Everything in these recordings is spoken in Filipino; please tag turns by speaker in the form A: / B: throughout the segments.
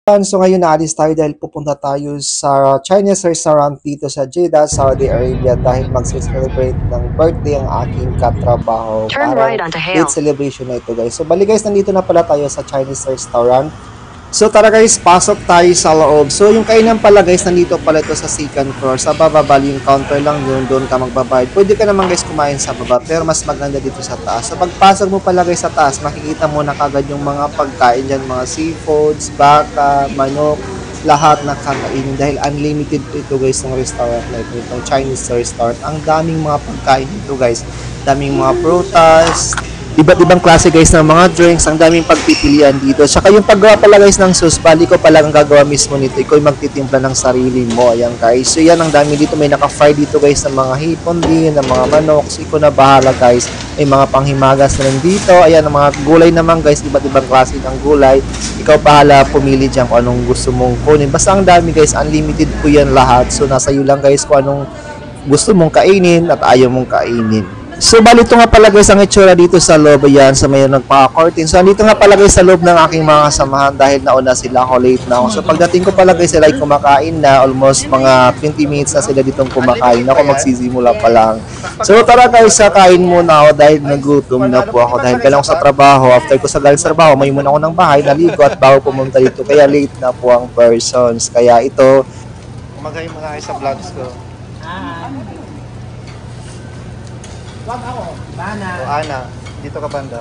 A: So ngayon naalis tayo dahil pupunta tayo sa Chinese restaurant dito sa Jeddah, Saudi Arabia dahil magse-celebrate ng birthday ang aking katrabaho.
B: Turn
A: Parang
B: right onto
A: late
B: Hale.
A: celebration na ito guys. So bali guys, nandito na pala tayo sa Chinese restaurant. So tara guys, pasok tayo sa loob. So yung kainan pala guys, nandito pala ito sa second floor. Sa baba, bali yung counter lang yun, doon ka magbabayad. Pwede ka naman guys kumain sa baba, pero mas maganda dito sa taas. So pagpasok mo pala guys sa taas, makikita mo na kagad yung mga pagkain dyan, mga seafoods, baka, manok, lahat na kakainin dahil unlimited ito guys ng restaurant na ito, itong Chinese restaurant. Ang daming mga pagkain dito guys, daming mga prutas, iba't ibang klase guys ng mga drinks, ang daming pagpipilian dito. Saka yung paggawa pala guys ng sauce, bali ko pala ang gagawa mismo nito. Ikaw yung magtitimpla ng sarili mo. Ayan guys. So yan ang dami dito. May naka-fry dito guys ng mga hipon din, ng mga manok. So ikaw na bahala guys. May mga panghimagas na rin dito. Ayan ang mga gulay naman guys. Iba't ibang klase ng gulay. Ikaw bahala pumili dyan kung anong gusto mong kunin. Basta ang dami guys. Unlimited po yan lahat. So nasa iyo lang guys kung anong gusto mong kainin at ayaw mong kainin. So, bali ito nga pala guys ang itsura dito sa loob. Ayan, sa may nagpaka-curtain. So, andito nga pala guys sa loob ng aking mga kasamahan dahil nauna sila ako, late na ako. So, pagdating ko pala guys, sila ay kumakain na. Almost mga 20 minutes na sila ditong kumakain. Ako magsisimula pa lang. So, tara guys, kain muna ako dahil nagutom na po ako. Dahil galang ko sa trabaho. After ko sa galing sa trabaho, may muna ako ng bahay, naligo at bago pumunta dito. Kaya late na po ang persons. Kaya ito, kumakain muna kayo sa vlogs ko.
C: Wag ako. Bana.
A: O, Ana, dito ka banda.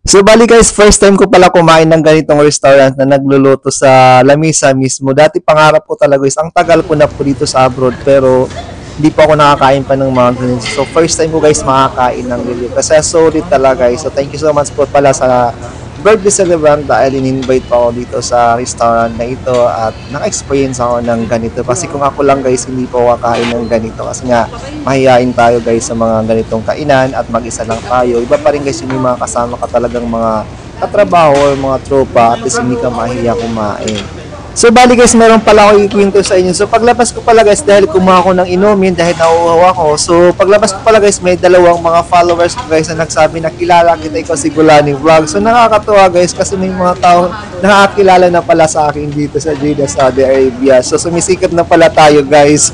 A: So bali guys, first time ko pala kumain ng ganitong restaurant na nagluluto sa lamisa mismo. Dati pangarap ko talaga guys, ang tagal ko na po dito sa abroad pero hindi pa ako nakakain pa ng mga ganito. So first time ko guys makakain ng ganito. Kasi solid talaga guys. So thank you so much po pala sa birthday celebrant dahil in-invite pa ako dito sa restaurant na ito at naka-experience ako ng ganito. Kasi kung ako lang guys, hindi po ako kakain ng ganito. Kasi nga, mahihain tayo guys sa mga ganitong kainan at mag-isa lang tayo. Iba pa rin guys yung mga kasama ka talagang mga katrabaho or mga tropa at least hindi ka mahiya kumain. So bali guys, meron pala ako ikwento sa inyo. So paglabas ko pala guys, dahil kumuha ko ng inumin, dahil nauuhaw ako. So paglabas ko pala guys, may dalawang mga followers ko guys na nagsabi na kilala kita, ikaw si Gulani Vlog. So nakakatuwa guys kasi may mga tao nakakilala na pala sa akin dito sa Jeddah, Saudi Arabia. So sumisikap na pala tayo guys.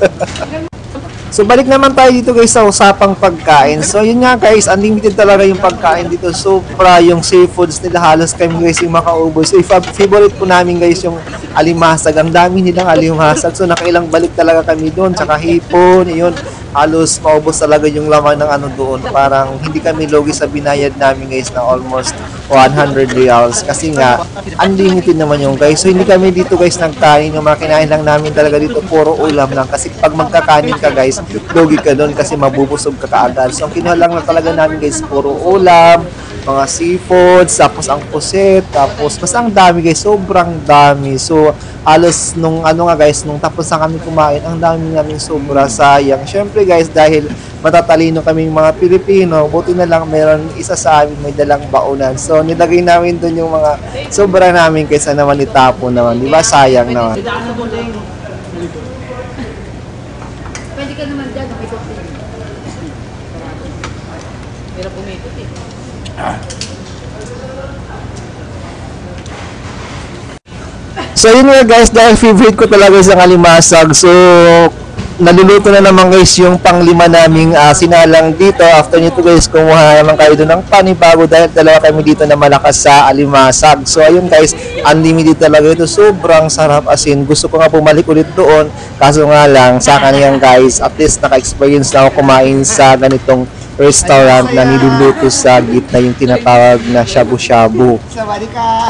A: So balik naman tayo dito guys sa usapang pagkain. So yun nga guys, unlimited talaga yung pagkain dito. Sobra yung seafoods nila, halos kami guys yung makaubos. So favorite po namin guys yung alimasag. Ang dami nilang alimasag. So nakailang balik talaga kami doon. Tsaka hipon, yun. Halos maubos talaga yung laman ng ano doon. Parang hindi kami logi sa binayad namin guys na almost 100 reals. Kasi nga, unlimited naman yung guys. So hindi kami dito guys nagkain. Yung mga kinain lang namin talaga dito, puro ulam lang. Kasi pag magkakanin ka guys, logi ka doon kasi mabubusog ka kaagad. So ang kinuha lang na talaga namin guys, puro ulam, mga seafoods, tapos ang puset, tapos mas ang dami guys, sobrang dami. So halos nung ano nga guys, nung tapos na kami kumain, ang dami namin sobra, sayang. Syempre guys, dahil matatalino kaming mga Pilipino, buti na lang meron isa sa amin may dalang baunan. So nilagay namin doon yung mga sobra namin kaysa naman itapon naman. Di ba? Sayang naman.
C: Pwede ka naman dyan, may kopi. Hirap umikot eh.
A: So yun nga guys, dahil favorite ko talaga sa kalimasag. So naluluto na naman guys yung panglima naming sinalang dito. After nito guys, kumuha naman kayo doon ng panibago dahil dalawa kami dito na malakas sa alimasag. So ayun guys, unlimited talaga ito. Sobrang sarap, as in gusto ko nga bumalik ulit doon. Kaso nga lang, sa kaniyang guys, at least naka-experience na ako kumain sa ganitong restaurant na niluluto sa gitna yung tinatawag na shabu-shabu.
C: Sabali ka!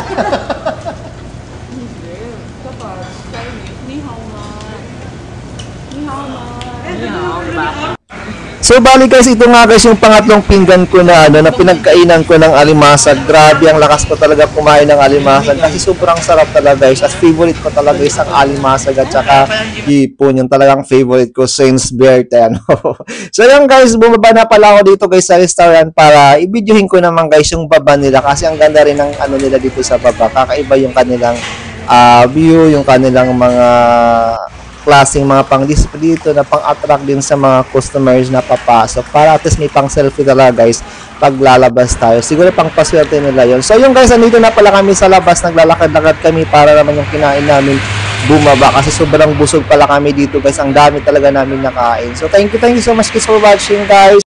A: So bali guys, ito nga guys yung pangatlong pinggan ko na ano na pinagkainan ko ng alimasag. Grabe, ang lakas ko talaga kumain ng alimasag kasi sobrang sarap talaga guys. As favorite ko talaga guys ang alimasag at saka hipon, yung talagang favorite ko since birthday ano. So yan guys, bumaba na pala ako dito guys sa restaurant para i-videohin ko naman guys yung baba nila kasi ang ganda rin ng ano nila dito sa baba. Kakaiba yung kanilang view, yung kanilang mga klaseng mga pang-display dito na pang-attract din sa mga customers na papasok para at least may pang-selfie talaga guys pag lalabas tayo. Siguro pang paswerte nila yon. So yung guys, andito na pala kami sa labas, naglalakad-lakad kami para naman yung kinain namin bumaba kasi sobrang busog pala kami dito guys. Ang dami talaga namin nakain. So thank you so much guys for watching guys.